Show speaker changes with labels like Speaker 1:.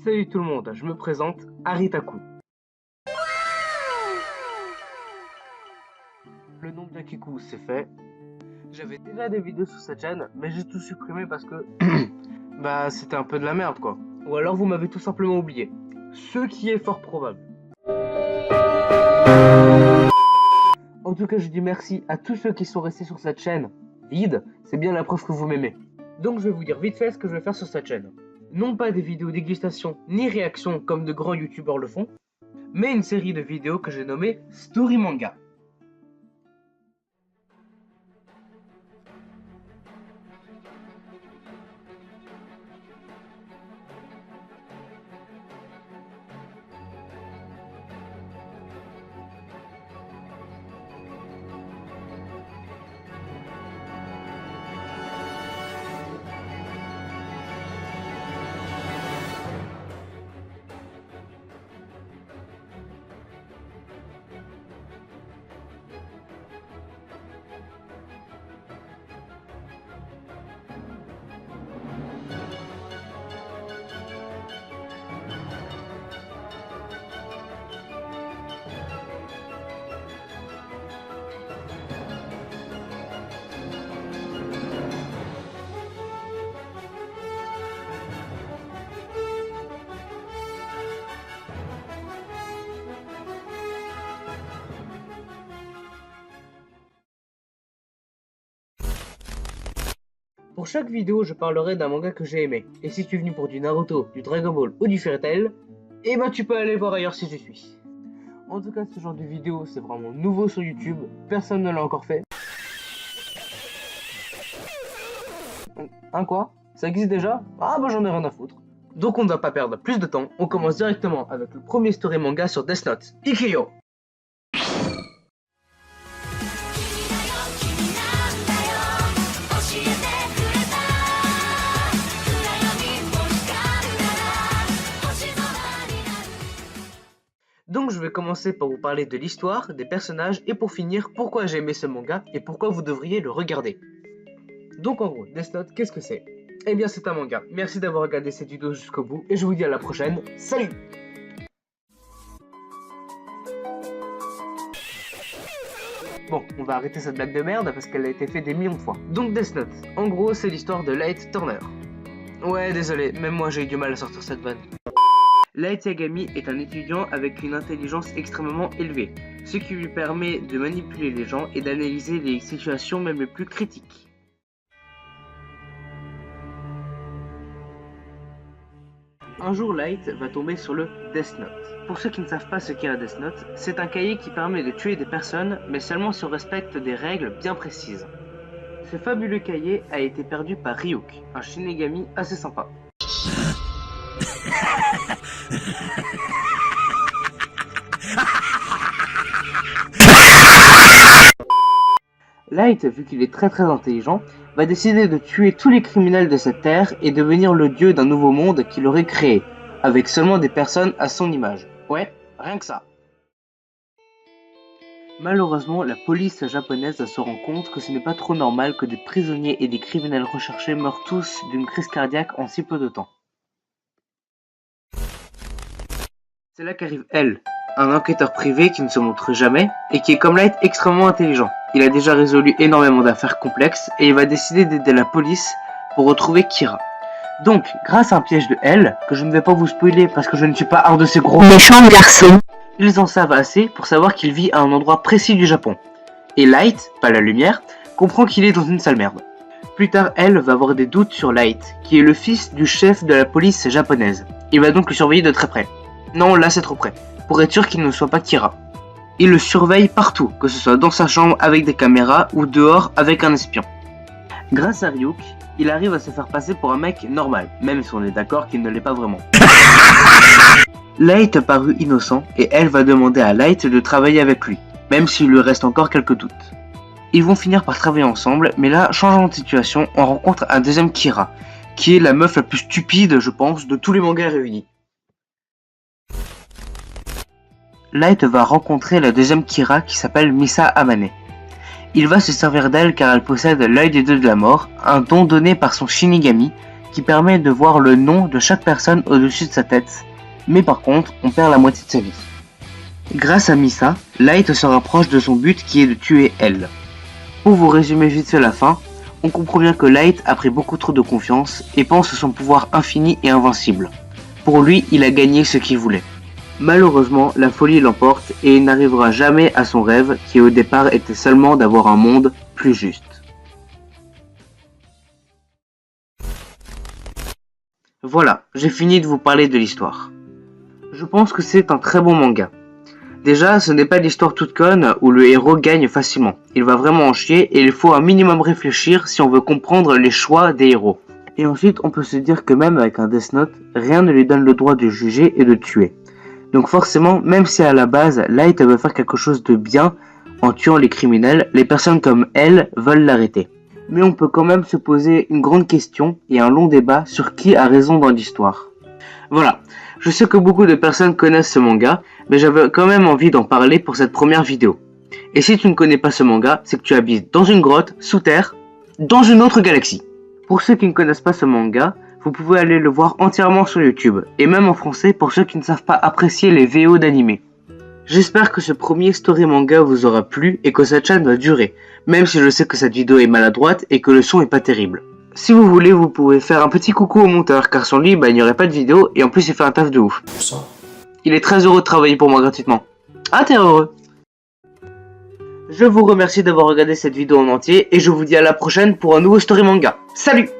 Speaker 1: Salut tout le monde, je me présente, Aritaku. Le nom de Yakiku c'est fait. J'avais déjà des vidéos sur cette chaîne, mais j'ai tout supprimé parce que bah c'était un peu de la merde quoi. Ou alors vous m'avez tout simplement oublié. Ce qui est fort probable. En tout cas je dis merci à tous ceux qui sont restés sur cette chaîne vide, c'est bien la preuve que vous m'aimez. Donc je vais vous dire vite fait ce que je vais faire sur cette chaîne. Non pas des vidéos dégustation ni réaction comme de grands youtubeurs le font, mais une série de vidéos que j'ai nommée Story Manga. Pour chaque vidéo, je parlerai d'un manga que j'ai aimé. Et si tu es venu pour du Naruto, du Dragon Ball ou du Fairy Tail, eh ben tu peux aller voir ailleurs si j'y suis. En tout cas, ce genre de vidéo, c'est vraiment nouveau sur YouTube. Personne ne l'a encore fait. Hein quoi? Ça existe déjà? Ah bah j'en ai rien à foutre. Donc on ne va pas perdre plus de temps. On commence directement avec le premier story manga sur Death Note. Ikyo! Donc je vais commencer par vous parler de l'histoire, des personnages et pour finir pourquoi j'ai aimé ce manga et pourquoi vous devriez le regarder. Donc en gros, Death Note, qu'est-ce que c'est? Eh bien c'est un manga. Merci d'avoir regardé cette vidéo jusqu'au bout et je vous dis à la prochaine. Salut! Bon, on va arrêter cette blague de merde parce qu'elle a été faite des millions de fois. Donc Death Note, en gros c'est l'histoire de Light Turner. Ouais désolé, même moi j'ai eu du mal à sortir cette vanne. Light Yagami est un étudiant avec une intelligence extrêmement élevée, ce qui lui permet de manipuler les gens et d'analyser les situations même les plus critiques. Un jour, Light va tomber sur le Death Note. Pour ceux qui ne savent pas ce qu'est un Death Note, c'est un cahier qui permet de tuer des personnes, mais seulement si on respecte des règles bien précises. Ce fabuleux cahier a été perdu par Ryuk, un Shinigami assez sympa. Light, vu qu'il est très intelligent, va décider de tuer tous les criminels de cette terre et devenir le dieu d'un nouveau monde qu'il aurait créé, avec seulement des personnes à son image. Ouais, rien que ça. Malheureusement, la police japonaise se rend compte que ce n'est pas trop normal que des prisonniers et des criminels recherchés meurent tous d'une crise cardiaque en si peu de temps. C'est là qu'arrive L, un enquêteur privé qui ne se montre jamais et qui est comme Light extrêmement intelligent. Il a déjà résolu énormément d'affaires complexes et il va décider d'aider la police pour retrouver Kira. Donc, grâce à un piège de L, que je ne vais pas vous spoiler parce que je ne suis pas un de ces gros méchants garçons, ils en savent assez pour savoir qu'il vit à un endroit précis du Japon. Et Light, pas la lumière, comprend qu'il est dans une sale merde. Plus tard, L va avoir des doutes sur Light, qui est le fils du chef de la police japonaise. Il va donc le surveiller de très près. Non, là c'est trop près, pour être sûr qu'il ne soit pas Kira. Il le surveille partout, que ce soit dans sa chambre avec des caméras ou dehors avec un espion. Grâce à Ryuk, il arrive à se faire passer pour un mec normal, même si on est d'accord qu'il ne l'est pas vraiment. Light parut innocent et elle va demander à Light de travailler avec lui, même s'il lui reste encore quelques doutes. Ils vont finir par travailler ensemble, mais là, changeant de situation, on rencontre un deuxième Kira, qui est la meuf la plus stupide, je pense, de tous les mangas réunis. Light va rencontrer la deuxième Kira qui s'appelle Misa Amane. Il va se servir d'elle car elle possède l'œil des dieux de la mort, un don donné par son Shinigami, qui permet de voir le nom de chaque personne au-dessus de sa tête, mais par contre, on perd la moitié de sa vie. Grâce à Misa, Light se rapproche de son but qui est de tuer Elle. Pour vous résumer vite fait la fin, on comprend bien que Light a pris beaucoup trop de confiance et pense son pouvoir infini et invincible. Pour lui, il a gagné ce qu'il voulait. Malheureusement, la folie l'emporte et il n'arrivera jamais à son rêve qui au départ était seulement d'avoir un monde plus juste. Voilà, j'ai fini de vous parler de l'histoire. Je pense que c'est un très bon manga. Déjà, ce n'est pas l'histoire toute conne où le héros gagne facilement. Il va vraiment en chier et il faut un minimum réfléchir si on veut comprendre les choix des héros. Et ensuite, on peut se dire que même avec un Death Note, rien ne lui donne le droit de juger et de tuer. Donc forcément, même si à la base, Light veut faire quelque chose de bien en tuant les criminels, les personnes comme elle veulent l'arrêter. Mais on peut quand même se poser une grande question et un long débat sur qui a raison dans l'histoire. Voilà, je sais que beaucoup de personnes connaissent ce manga, mais j'avais quand même envie d'en parler pour cette première vidéo. Et si tu ne connais pas ce manga, c'est que tu habites dans une grotte, sous terre, dans une autre galaxie. Pour ceux qui ne connaissent pas ce manga, vous pouvez aller le voir entièrement sur YouTube, et même en français pour ceux qui ne savent pas apprécier les VO d'animé. J'espère que ce premier story manga vous aura plu et que cette chaîne va durer, même si je sais que cette vidéo est maladroite et que le son est pas terrible. Si vous voulez, vous pouvez faire un petit coucou au monteur, car sans lui, il n'y aurait pas de vidéo, et en plus il fait un taf de ouf. Il est très heureux de travailler pour moi gratuitement. Ah, t'es heureux. Je vous remercie d'avoir regardé cette vidéo en entier, et je vous dis à la prochaine pour un nouveau story manga. Salut!